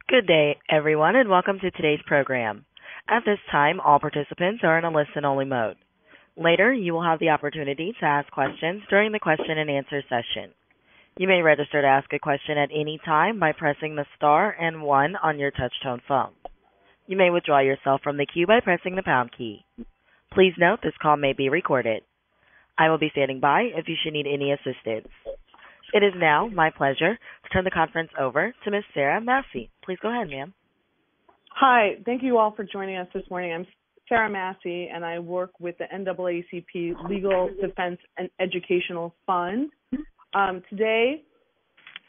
Good day, everyone, and welcome to today's program. At this time, all participants are in a listen-only mode. Later, you will have the opportunity to ask questions during the question-and-answer session. You may register to ask a question at any time by pressing the star and 1 on your touch-tone phone. You may withdraw yourself from the queue by pressing the pound key. Please note this call may be recorded. I will be standing by if you should need any assistance. It is now my pleasure to turn the conference over to Ms. Sarah Massey. Please go ahead, ma'am. Hi, thank you all for joining us this morning. I'm Sarah Massey, and I work with the NAACP Legal Defense and Educational Fund. Today,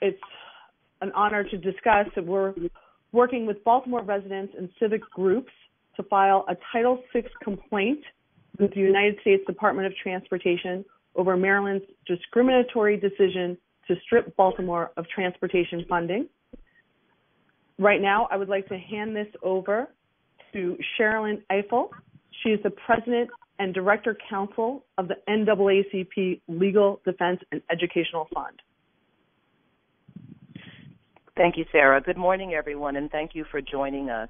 it's an honor to discuss that we're working with Baltimore residents and civic groups to file a Title VI complaint with the United States Department of Transportation over Maryland's discriminatory decision to strip Baltimore of transportation funding. Right now, I would like to hand this over to Sherilyn Eiffel. She is the President and Director Counsel of the NAACP Legal Defense and Educational Fund. Thank you, Sarah. Good morning, everyone, and thank you for joining us.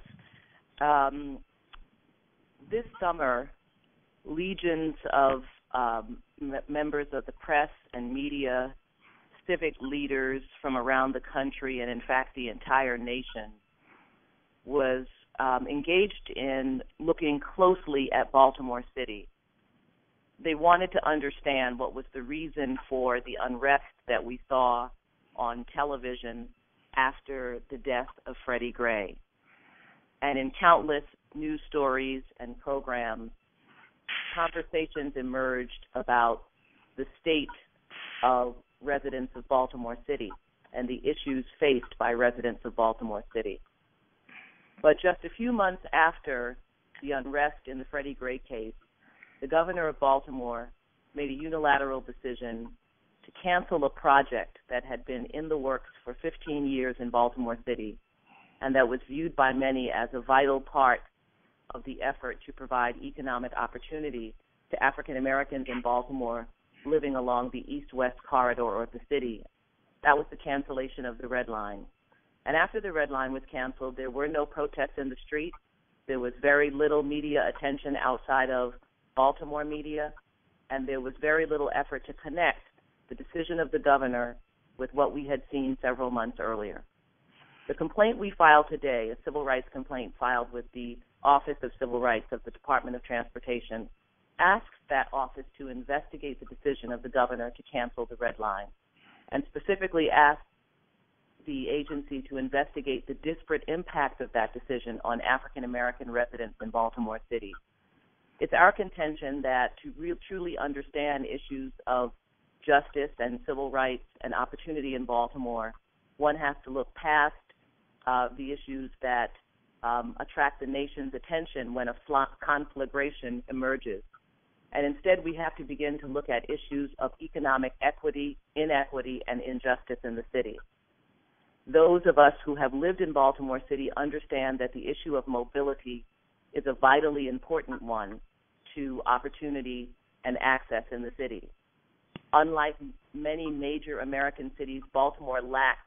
This summer, legions of members of the press and media, civic leaders from around the country, and in fact the entire nation, was engaged in looking closely at Baltimore City. They wanted to understand what was the reason for the unrest that we saw on television after the death of Freddie Gray. And in countless news stories and programs, conversations emerged about the state of residents of Baltimore City and the issues faced by residents of Baltimore City. But just a few months after the unrest in the Freddie Gray case, the governor of Baltimore made a unilateral decision to cancel a project that had been in the works for 15 years in Baltimore City and that was viewed by many as a vital part of the effort to provide economic opportunity to African Americans in Baltimore living along the east-west corridor of the city. That was the cancellation of the Red Line. And after the Red Line was canceled, there were no protests in the street. There was very little media attention outside of Baltimore media, and there was very little effort to connect the decision of the governor with what we had seen several months earlier. The complaint we filed today, a civil rights complaint filed with the Office of Civil Rights of the Department of Transportation, asks that office to investigate the decision of the governor to cancel the Red Line, and specifically asks the agency to investigate the disparate impact of that decision on African American residents in Baltimore City. It's our contention that to truly understand issues of justice and civil rights and opportunity in Baltimore, one has to look past the issues that attract the nation's attention when a conflagration emerges. And instead, we have to begin to look at issues of economic equity, inequity, and injustice in the city. Those of us who have lived in Baltimore City understand that the issue of mobility is a vitally important one to opportunity and access in the city. Unlike many major American cities, Baltimore lacks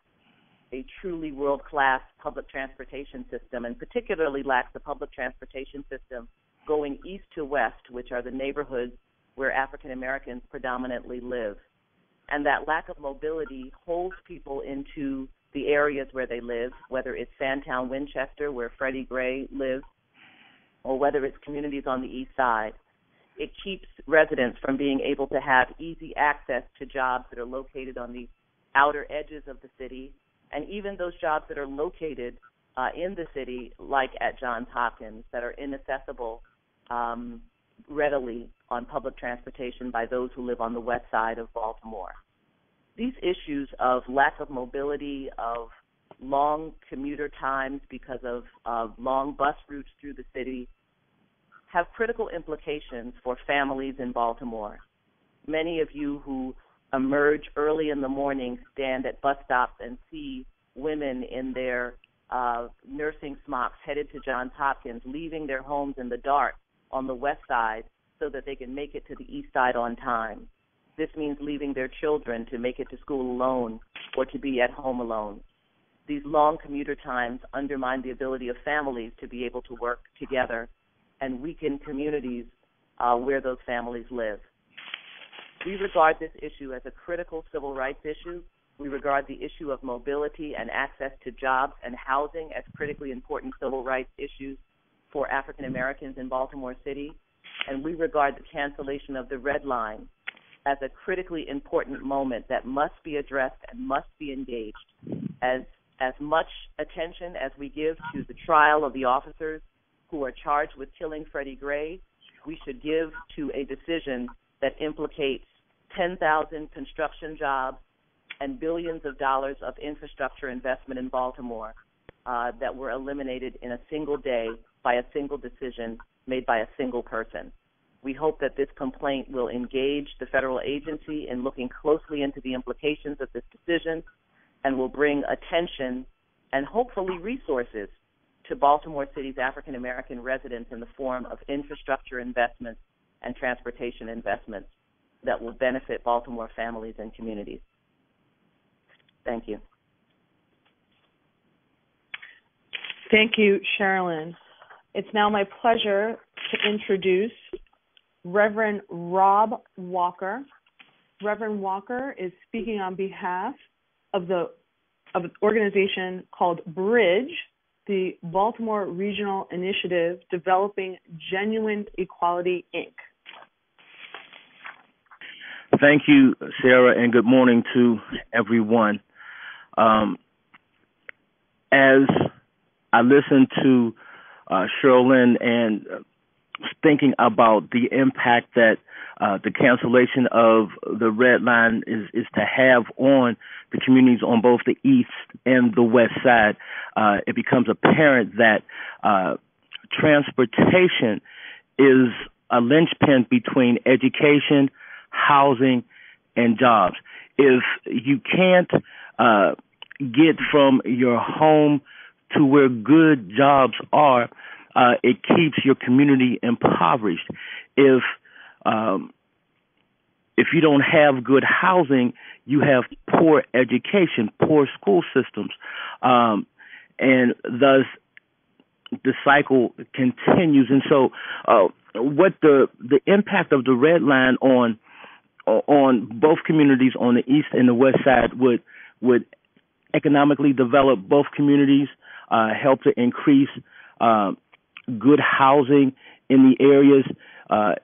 a truly world-class public transportation system, and particularly lacks a public transportation system going east to west, which are the neighborhoods where African Americans predominantly live. And that lack of mobility holds people into the areas where they live, whether it's Sandtown, Winchester, where Freddie Gray lives, or whether it's communities on the east side. It keeps residents from being able to have easy access to jobs that are located on the outer edges of the city, and even those jobs that are located in the city, like at Johns Hopkins, that are inaccessible readily on public transportation by those who live on the west side of Baltimore. These issues of lack of mobility, of long commuter times because of long bus routes through the city, have critical implications for families in Baltimore. Many of you who emerge early in the morning stand at bus stops and see women in their nursing smocks headed to Johns Hopkins, leaving their homes in the dark on the west side so that they can make it to the east side on time. This means leaving their children to make it to school alone or to be at home alone. these long commuter times undermine the ability of families to be able to work together and weaken communities where those families live. We regard this issue as a critical civil rights issue. We regard the issue of mobility and access to jobs and housing as critically important civil rights issues for African Americans in Baltimore City. And we regard the cancellation of the red line as a critically important moment that must be addressed and must be engaged. As much attention as we give to the trial of the officers who are charged with killing Freddie Gray, we should give to a decision that implicates 10,000 construction jobs and billions of dollars of infrastructure investment in Baltimore that were eliminated in a single day by a single decision made by a single person. We hope that this complaint will engage the federal agency in looking closely into the implications of this decision and will bring attention and hopefully resources to Baltimore City's African American residents in the form of infrastructure investments and transportation investments that will benefit Baltimore families and communities. Thank you. Thank you, Sherilyn. It's now my pleasure to introduce Reverend Rob Walker. Reverend Walker is speaking on behalf of an organization called Bridge, the Baltimore Regional Initiative Developing Genuine Equality, Inc. Thank you, Sarah, and good morning to everyone. As I listened to Sherilyn and thinking about the impact that the cancellation of the red line is to have on the communities on both the east and the west side, it becomes apparent that transportation is a linchpin between education, housing, and jobs. If you can't get from your home to where good jobs are, it keeps your community impoverished. If you don't have good housing, you have poor education, poor school systems, and thus the cycle continues. And so, what the impact of the red line on both communities on the east and the west side would economically develop both communities, help to increase good housing in the areas.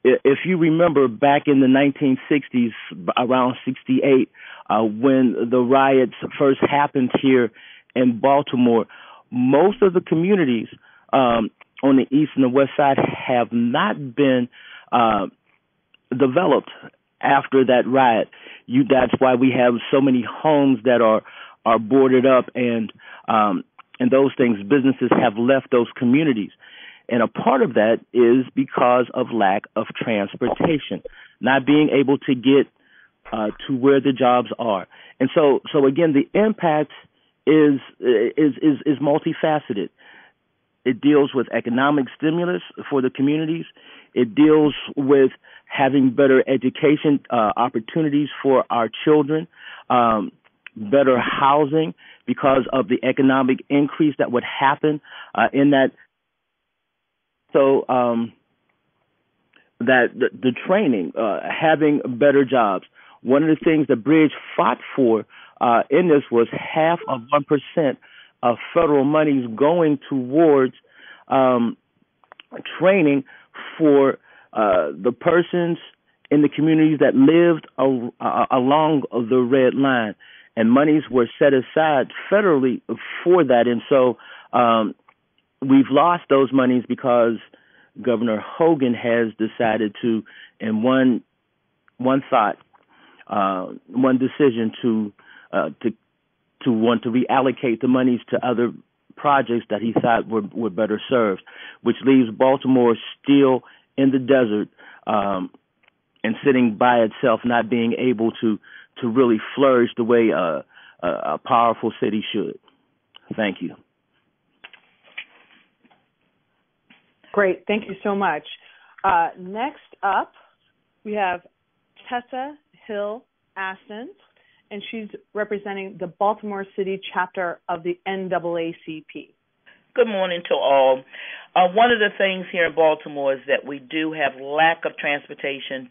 If you remember back in the 1960s, around 68, when the riots first happened here in Baltimore, most of the communities on the east and the west side have not been developed after that riot. That's why we have so many homes that are boarded up and those things. Businesses have left those communities. And a part of that is because of lack of transportation, not being able to get to where the jobs are. And so again, the impact is multifaceted. It deals with economic stimulus for the communities. It deals with having better education opportunities for our children, better housing because of the economic increase that would happen in that. So that the training, having better jobs. One of the things the Bridge fought for in this was 0.5% of federal monies going towards training for the persons in the communities that lived along the red line. And monies were set aside federally for that. And so we've lost those monies because Governor Hogan has decided to, in one decision, to want to reallocate the monies to other projects that he thought were better served, which leaves Baltimore still in the desert and sitting by itself, not being able to really flourish the way a powerful city should. Thank you. Great. Thank you so much. Next up, we have Tessa Hill Aston, and she's representing the Baltimore City Chapter of the NAACP. Good morning to all. One of the things here in Baltimore is that we do have lack of transportation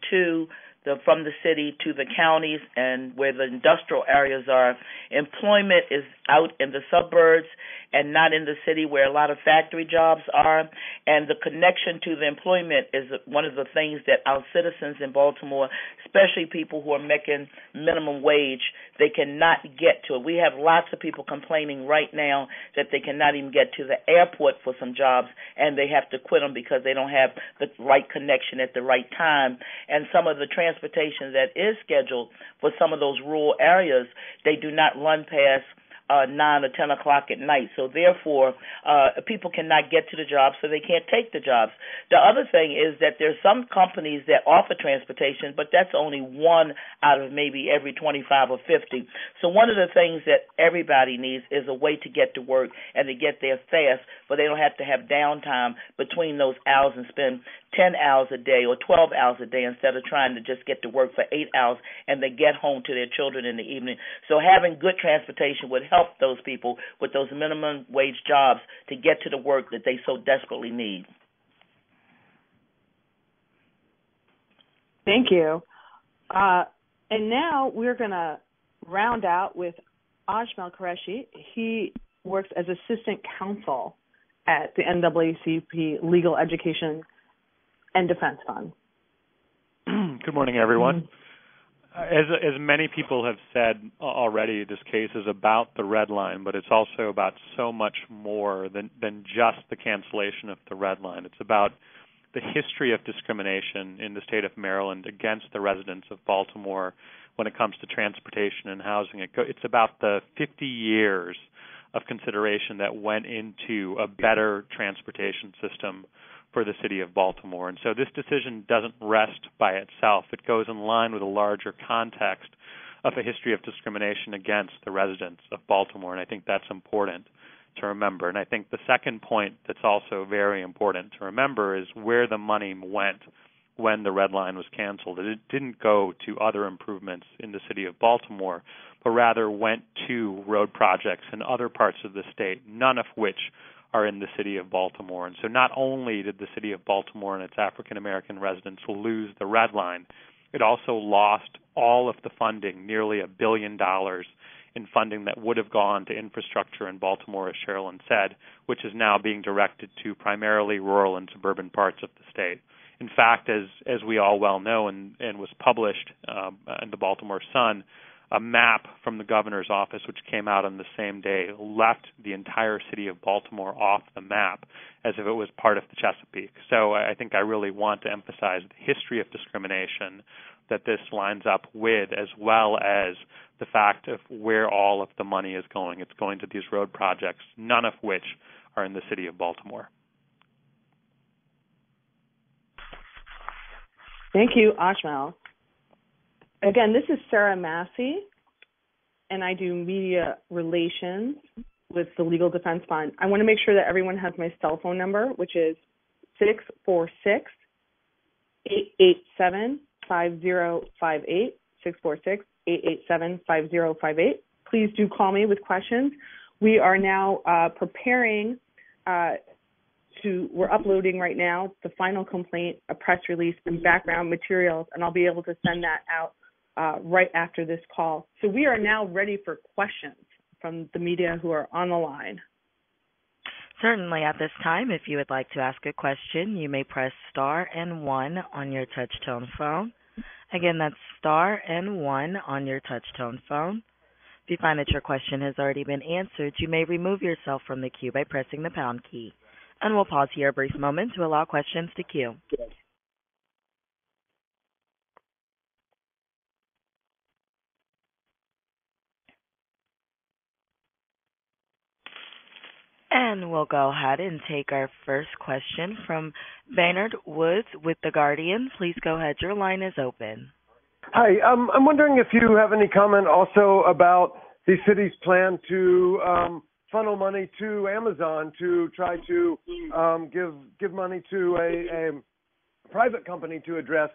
from the city to the counties and where the industrial areas are. Employment is out in the suburbs and not in the city where a lot of factory jobs are. And the connection to the employment is one of the things that our citizens in Baltimore, especially people who are making minimum wage, they cannot get to it. We have lots of people complaining right now that they cannot even get to the airport for some jobs, and they have to quit them because they don't have the right connection at the right time. And some of the transportation that is scheduled for some of those rural areas, they do not run past 9 or 10 o'clock at night. So therefore, people cannot get to the jobs, so they can't take the jobs. The other thing is that there's some companies that offer transportation, but that's only one out of maybe every 25 or 50. So one of the things that everybody needs is a way to get to work and to get there fast, but they don't have to have downtime between those hours and spend 10 hours a day or 12 hours a day instead of trying to just get to work for 8 hours and they get home to their children in the evening. So having good transportation would help those people with those minimum wage jobs to get to the work that they so desperately need. Thank you. And now we're going to round out with Ajmal Qureshi. He works as assistant counsel at the NAACP Legal Education and Defense Fund. Good morning, everyone. As many people have said already, this case is about the red line, but it's also about so much more than just the cancellation of the red line. It's about the history of discrimination in the state of Maryland against the residents of Baltimore when it comes to transportation and housing. It's about the 50 years of consideration that went into a better transportation system for the city of Baltimore. And so this decision doesn't rest by itself. It goes in line with a larger context of a history of discrimination against the residents of Baltimore, and I think that's important to remember. And I think the second point that's also very important to remember is where the money went when the red line was canceled. It didn't go to other improvements in the city of Baltimore, but rather went to road projects in other parts of the state, none of which are in the city of Baltimore. And so not only did the city of Baltimore and its African-American residents lose the red line, it also lost all of the funding, nearly $1 billion in funding that would have gone to infrastructure in Baltimore, as Sherilyn said, which is now being directed to primarily rural and suburban parts of the state. In fact, as we all well know and was published in the Baltimore Sun, a map from the governor's office, which came out on the same day, left the entire city of Baltimore off the map as if it was part of the Chesapeake. So I think I really want to emphasize the history of discrimination that this lines up with, as well as the fact of where all of the money is going. It's going to these road projects, none of which are in the city of Baltimore. Thank you, Ajmal. Again, this is Sarah Massey, and I do media relations with the Legal Defense Fund. I want to make sure that everyone has my cell phone number, which is 646-887-5058, 646-887-5058. Please do call me with questions. We are now preparing we're uploading right now the final complaint, a press release, and background materials, and I'll be able to send that out right after this call. So we are now ready for questions from the media who are on the line. Certainly, at this time, if you would like to ask a question, you may press star and 1 on your touch-tone phone. Again, that's star and 1 on your touch-tone phone. If you find that your question has already been answered, you may remove yourself from the queue by pressing the pound key. And we'll pause here a brief moment to allow questions to queue. And we'll go ahead and take our first question from Baynard Woods with The Guardian. Please go ahead. Your line is open. Hi. I'm wondering if you have any comment also about the city's plan to funnel money to Amazon to try to give money to a private company to address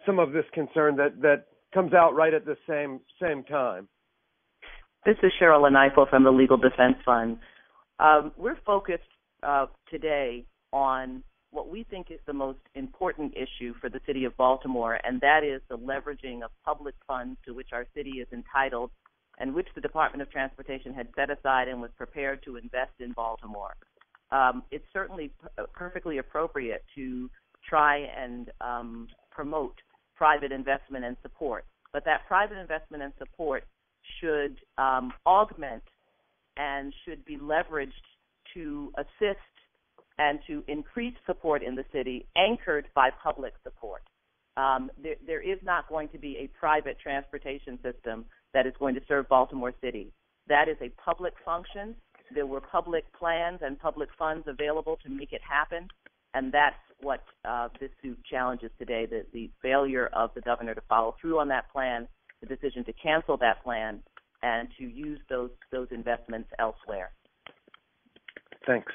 some of this concern that comes out right at the same time. This is Cheryl Leneifel from the Legal Defense Fund. We're focused today on what we think is the most important issue for the City of Baltimore, and that is the leveraging of public funds to which our city is entitled and which the Department of Transportation had set aside and was prepared to invest in Baltimore. It's certainly perfectly appropriate to try and promote private investment and support, but that private investment and support should augment and should be leveraged to assist and to increase support in the city anchored by public support. There is not going to be a private transportation system that is going to serve Baltimore City. That is a public function. There were public plans and public funds available to make it happen, and that's what this suit challenges today, the failure of the governor to follow through on that plan, the decision to cancel that plan, and to use those investments elsewhere. Thanks.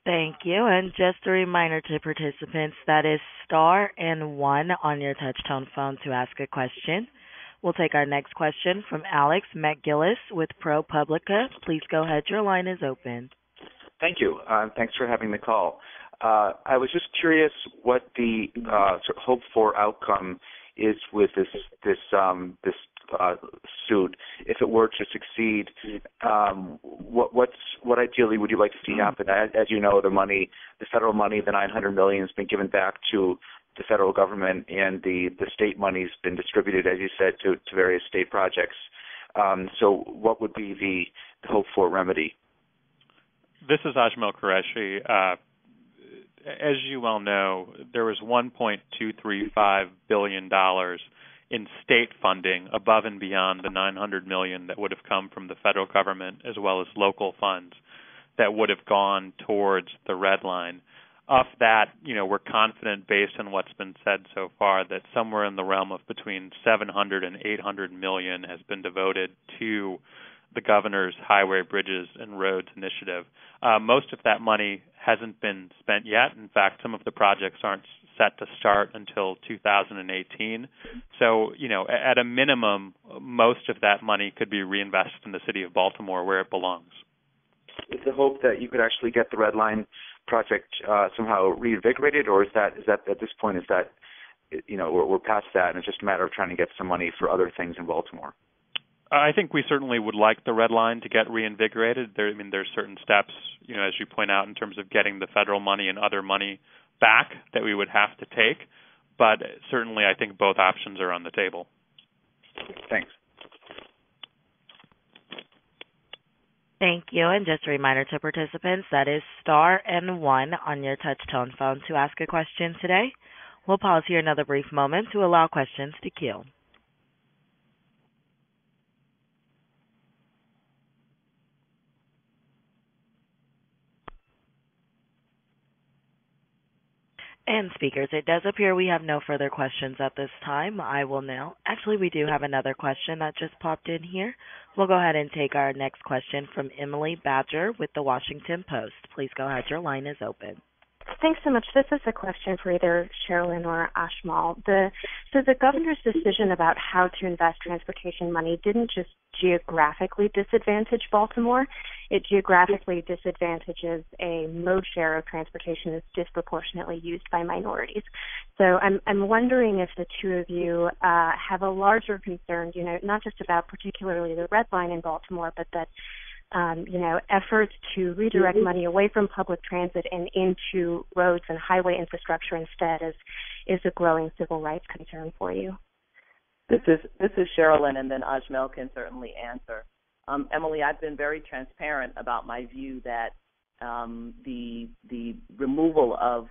Thank you. And just a reminder to participants, that is star and 1 on your touch-tone phone to ask a question. We'll take our next question from Alex McGillis with ProPublica. Please go ahead. Your line is open. Thank you. Thanks for having the call. I was just curious what the sort of hoped for outcome is with this suit. If it were to succeed, what ideally would you like to see happen? As you know, the federal money, the $900 million, has been given back to the federal government, and the state money has been distributed, as you said, to various state projects. So what would be the hope for remedy? This is Ajmal Qureshi. As you well know, there was $1.235 billion in state funding above and beyond the $900 million that would have come from the federal government, as well as local funds that would have gone towards the red line. Of that, we're confident, based on what's been said so far, that somewhere in the realm of between $700 and $800 million has been devoted to the governor's Highway, Bridges, and Roads initiative. Most of that money hasn't been spent yet. In fact, some of the projects aren't set to start until 2018. So, at a minimum, most of that money could be reinvested in the city of Baltimore, where it belongs. Is the hope that you could actually get the Red Line project somehow reinvigorated, or is that at this point, we're past that and it's just a matter of trying to get some money for other things in Baltimore? I think we certainly would like the Red Line to get reinvigorated. There's certain steps, as you point out, in terms of getting the federal money and other money back that we would have to take. But certainly I think both options are on the table. Thanks. Thank you. And just a reminder to participants, that is star and 1 on your touch-tone phone to ask a question today. We'll pause here another brief moment to allow questions to queue. And speakers, it does appear we have no further questions at this time. I will now, actually we do have another question that just popped in here. We'll go ahead and take our next question from Emily Badger with the Washington Post. Please go ahead, your line is open. Thanks so much. This is a question for either Sherilyn or Ajmal. The governor's decision about how to invest transportation money didn't just geographically disadvantage Baltimore. It geographically disadvantages a mode share of transportation that's disproportionately used by minorities. So I'm wondering if the two of you have a larger concern, not just about particularly the Red Line in Baltimore, but that efforts to redirect money away from public transit and into roads and highway infrastructure instead is a growing civil rights concern for you. This is Sherilyn, and then Ajmal can certainly answer. Emily, I've been very transparent about my view that the removal of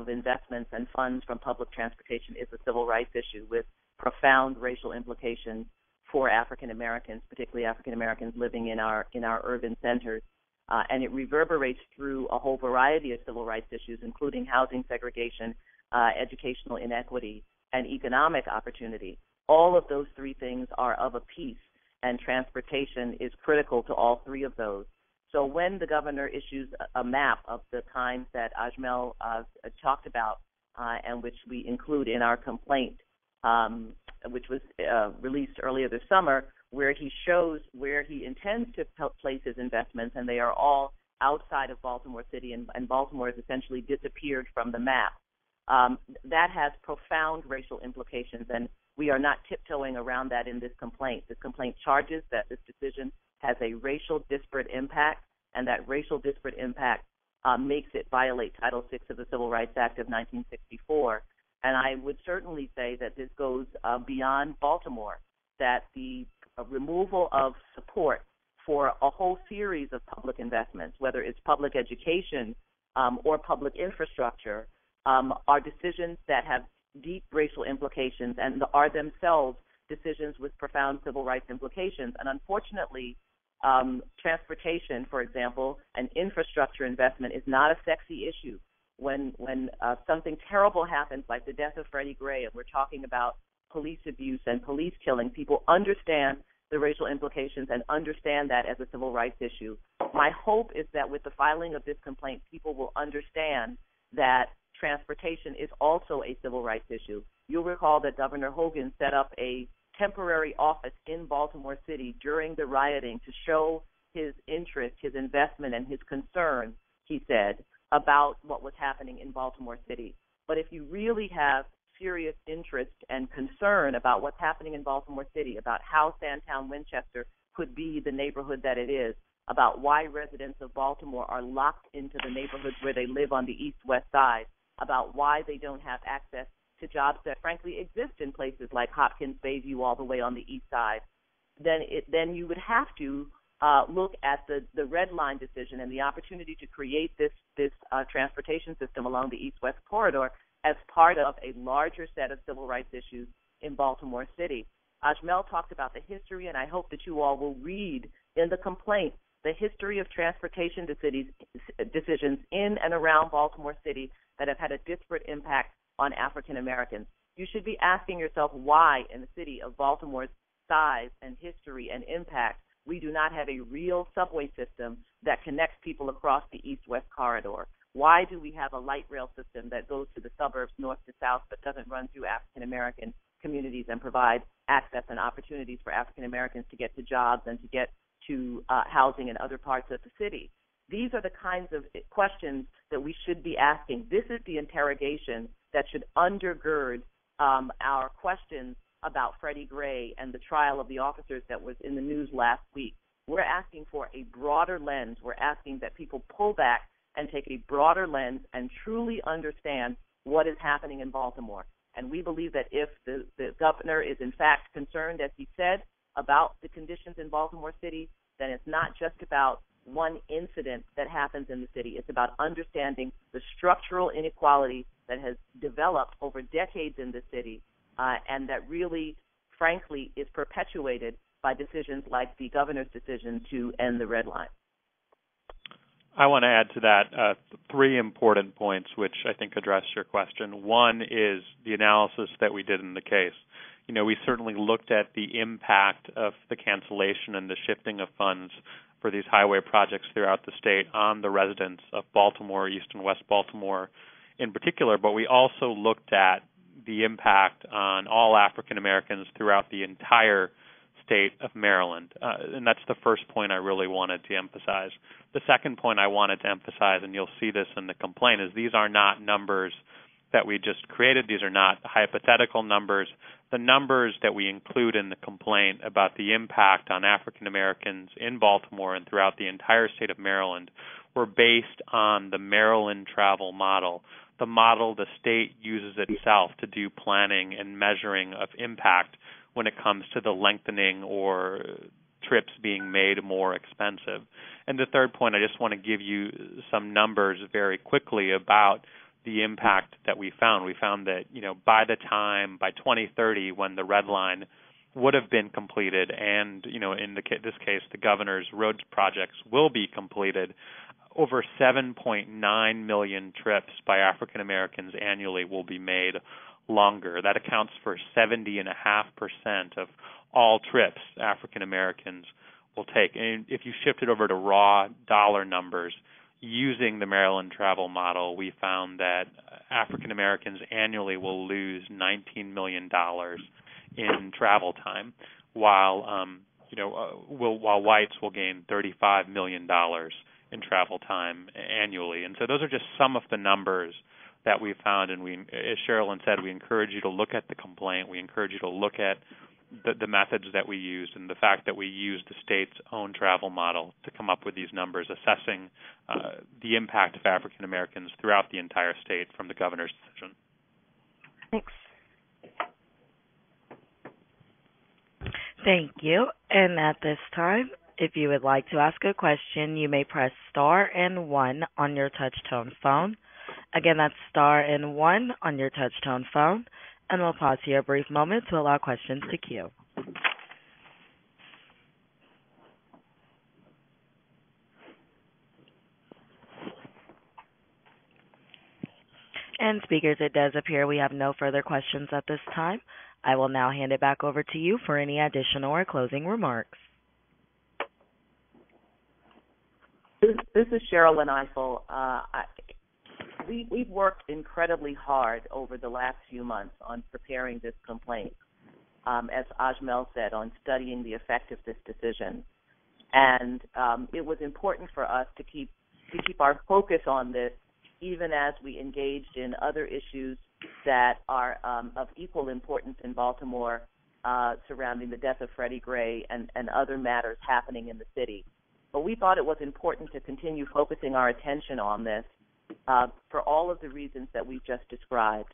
investments and funds from public transportation is a civil rights issue with profound racial implications for African Americans, particularly African Americans living in our urban centers, and it reverberates through a whole variety of civil rights issues, including housing segregation, educational inequity, and economic opportunity. All of those three things are of a piece, and transportation is critical to all three of those. So when the governor issues a map of the kinds that Ajmal talked about, and which we include in our complaint, which was released earlier this summer, where he shows where he intends to place his investments, and they are all outside of Baltimore City, and Baltimore has essentially disappeared from the map. That has profound racial implications, and we are not tiptoeing around that in this complaint. This complaint charges that this decision has a racial disparate impact, and that racial disparate impact makes it violate Title VI of the Civil Rights Act of 1964. And I would certainly say that this goes beyond Baltimore, that the removal of support for a whole series of public investments, whether it's public education or public infrastructure, are decisions that have deep racial implications and are themselves decisions with profound civil rights implications. And unfortunately, transportation, for example, and infrastructure investment is not a sexy issue. When something terrible happens, like the death of Freddie Gray, and we're talking about police abuse and police killing, people understand the racial implications and understand that as a civil rights issue. My hope is that with the filing of this complaint, people will understand that transportation is also a civil rights issue. You'll recall that Governor Hogan set up a temporary office in Baltimore City during the rioting to show his interest, his investment, and his concern, he said, about what was happening in Baltimore City. But if you really have serious interest and concern about what's happening in Baltimore City, about how Sandtown Winchester could be the neighborhood that it is, about why residents of Baltimore are locked into the neighborhoods where they live on the east-west side, about why they don't have access to jobs that frankly exist in places like Hopkins, Bayview, all the way on the east side, then you would have to look at the Red Line decision and the opportunity to create this transportation system along the east-west corridor as part of a larger set of civil rights issues in Baltimore City. Ajmel talked about the history, and I hope that you all will read in the complaint the history of transportation decisions in and around Baltimore City that have had a disparate impact on African Americans. You should be asking yourself why, in the city of Baltimore's size and history and impact, we do not have a real subway system that connects people across the east-west corridor. Why do we have a light rail system that goes to the suburbs north to south but doesn't run through African American communities and provide access and opportunities for African Americans to get to jobs and to get to housing in other parts of the city? These are the kinds of questions that we should be asking. This is the interrogation that should undergird our questions about Freddie Gray and the trial of the officers that was in the news last week. We're asking for a broader lens. We're asking that people pull back and take a broader lens and truly understand what is happening in Baltimore. And we believe that if the governor is in fact concerned, as he said, about the conditions in Baltimore City, then it's not just about one incident that happens in the city. It's about understanding the structural inequality that has developed over decades in the city and that really, frankly, is perpetuated by decisions like the governor's decision to end the Red Line. I want to add to that three important points which I think address your question. One is the analysis that we did in the case. You know, we certainly looked at the impact of the cancellation and the shifting of funds for these highway projects throughout the state on the residents of Baltimore, East and West Baltimore in particular, but we also looked at the impact on all African Americans throughout the entire state of Maryland. And that's the first point I really wanted to emphasize. The second point I wanted to emphasize, and you'll see this in the complaint, is these are not numbers that we just created. These are not hypothetical numbers. The numbers that we include in the complaint about the impact on African Americans in Baltimore and throughout the entire state of Maryland were based on the Maryland travel model, the model the state uses itself to do planning and measuring of impact when it comes to the lengthening or trips being made more expensive. And the third point, I just want to give you some numbers very quickly about the impact that we found. We found that, by 2030, when the Red Line would have been completed and, in this case, the governor's road projects will be completed, over 7.9 million trips by African Americans annually will be made longer. That accounts for 70.5% of all trips African Americans will take. And if you shift it over to raw dollar numbers, using the Maryland travel model, we found that African Americans annually will lose $19 million in travel time, while while whites will gain $35 million in travel time annually. And so those are just some of the numbers that we found. And we, as Sherilyn said, we encourage you to look at the complaint. We encourage you to look at the methods that we used and the fact that we used the state's own travel model to come up with these numbers, assessing the impact of African Americans throughout the entire state from the governor's decision. Thanks. Thank you. And at this time, if you would like to ask a question, you may press star and 1 on your touch-tone phone. Again, that's star and 1 on your touch-tone phone. And we'll pause here a brief moment to allow questions to queue. And speakers, it does appear we have no further questions at this time. I will now hand it back over to you for any additional or closing remarks. This is Sherilyn Eiffel. We've worked incredibly hard over the last few months on preparing this complaint, as Ajmel said, on studying the effect of this decision. And it was important for us to keep our focus on this, even as we engaged in other issues that are of equal importance in Baltimore, surrounding the death of Freddie Gray and other matters happening in the city. But we thought it was important to continue focusing our attention on this for all of the reasons that we've just described.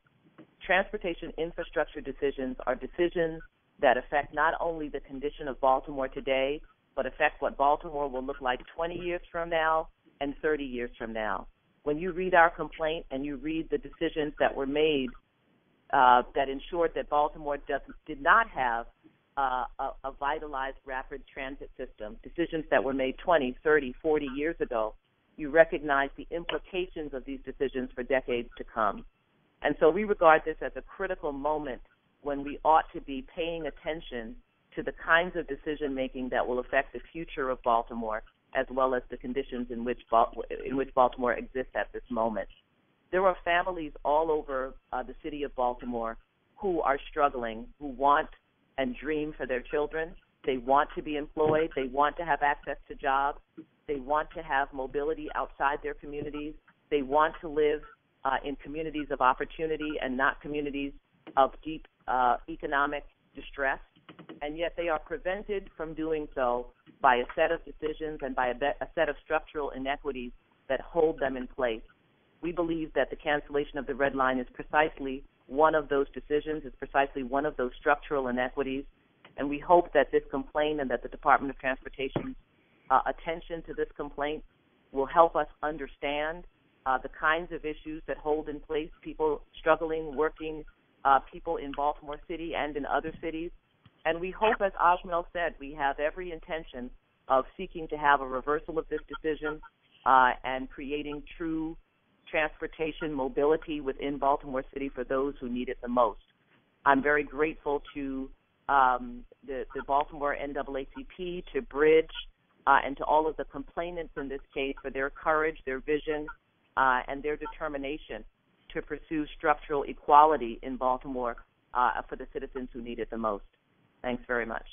Transportation infrastructure decisions are decisions that affect not only the condition of Baltimore today, but affect what Baltimore will look like 20 years from now and 30 years from now. When you read our complaint and you read the decisions that were made that ensured that Baltimore did not have a vitalized rapid transit system, decisions that were made 20, 30, 40 years ago, you recognize the implications of these decisions for decades to come. And so we regard this as a critical moment when we ought to be paying attention to the kinds of decision-making that will affect the future of Baltimore, as well as the conditions in which Baltimore exists at this moment. There are families all over the city of Baltimore who are struggling, who want and dream for their children. They want to be employed. They want to have access to jobs. They want to have mobility outside their communities. They want to live in communities of opportunity and not communities of deep economic distress. And yet they are prevented from doing so by a set of decisions and by a set of structural inequities that hold them in place. We believe that the cancellation of the red line is precisely one of those decisions, is precisely one of those structural inequities. And we hope that this complaint and that the Department of Transportation's attention to this complaint will help us understand the kinds of issues that hold in place people struggling, working, people in Baltimore City and in other cities. And we hope, as Ajmel said, we have every intention of seeking to have a reversal of this decision and creating true transportation mobility within Baltimore City for those who need it the most. I'm very grateful to the Baltimore NAACP, to Bridge, and to all of the complainants in this case for their courage, their vision, and their determination to pursue structural equality in Baltimore for the citizens who need it the most. Thanks very much.